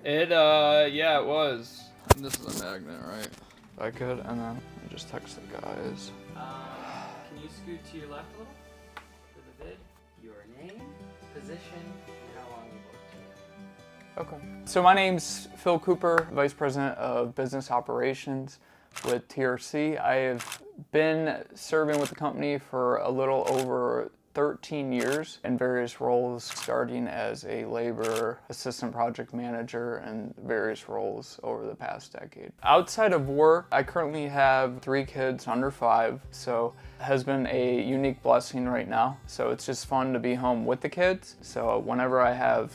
Yeah, it was. And this is a magnet, right? If I could, and then I just text the guys. Can you scoot to your left a little for the vid? Your name, position, and how long you've worked here. Okay. So my name's Phil Cooper, Vice President of Business Operations with TRC. I have been serving with the company for a little over 13 years in various roles, starting as a labor assistant project manager and various roles over the past decade. Outside of work, I currently have 3 kids under 5, so it has been a unique blessing right now. So it's just fun to be home with the kids. So whenever I have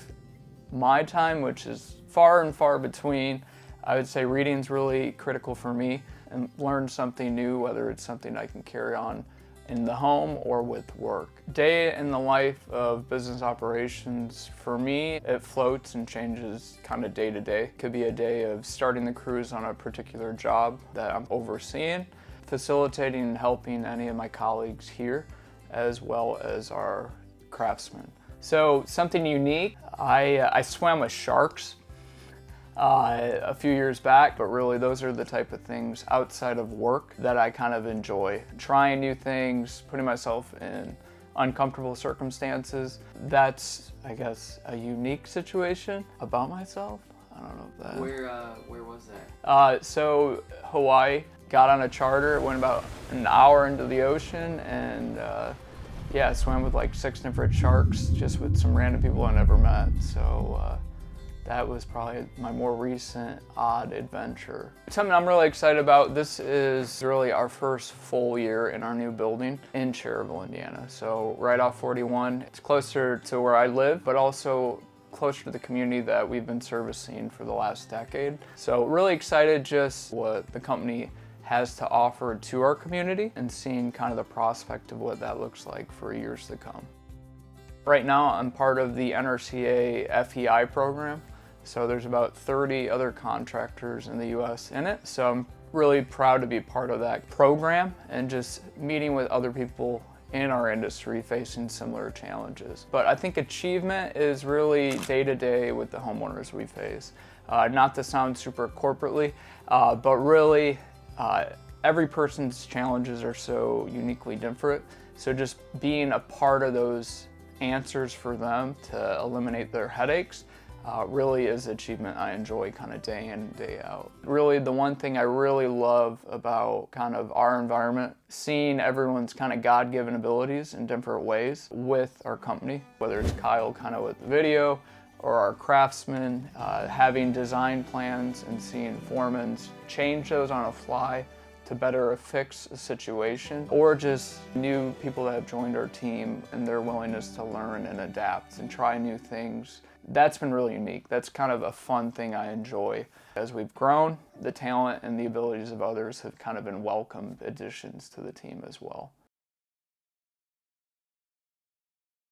my time, which is far and far between, I would say reading's really critical for me, and learn something new, whether it's something I can carry on in the home or with work. Day in the life of business operations, for me, it floats and changes kind of day to day. It could be a day of starting the crews on a particular job that I'm overseeing, facilitating and helping any of my colleagues here, as well as our craftsmen. So something unique, I swam with sharks a few years back, but really those are the type of things outside of work that I kind of enjoy. Trying new things, putting myself in uncomfortable circumstances. That's, I guess, a unique situation about myself. I don't know if that. Where was that? So Hawaii, got on a charter, went about an hour into the ocean, and yeah, swam with like 6 different sharks, just with some random people I never met. So that was probably my more recent odd adventure. Something I'm really excited about, this is really our first full year in our new building in Cherryville, Indiana. So right off 41, it's closer to where I live, but also closer to the community that we've been servicing for the last decade. So really excited just what the company has to offer to our community and seeing kind of the prospect of what that looks like for years to come. Right now, I'm part of the NRCA FEI program. So there's about 30 other contractors in the US in it. So I'm really proud to be part of that program and just meeting with other people in our industry facing similar challenges. But I think achievement is really day to day with the homeowners we face. Not to sound super corporately, but really every person's challenges are so uniquely different. So just being a part of those answers for them to eliminate their headaches really is an achievement I enjoy kind of day in, day out. Really the one thing I really love about kind of our environment, seeing everyone's kind of God-given abilities in different ways with our company, whether it's Kyle kind of with the video, or our craftsmen having design plans and seeing foremans change those on a fly to better fix a situation, or just new people that have joined our team and their willingness to learn and adapt and try new things. That's been really unique. That's kind of a fun thing I enjoy. As we've grown, the talent and the abilities of others have kind of been welcome additions to the team as well.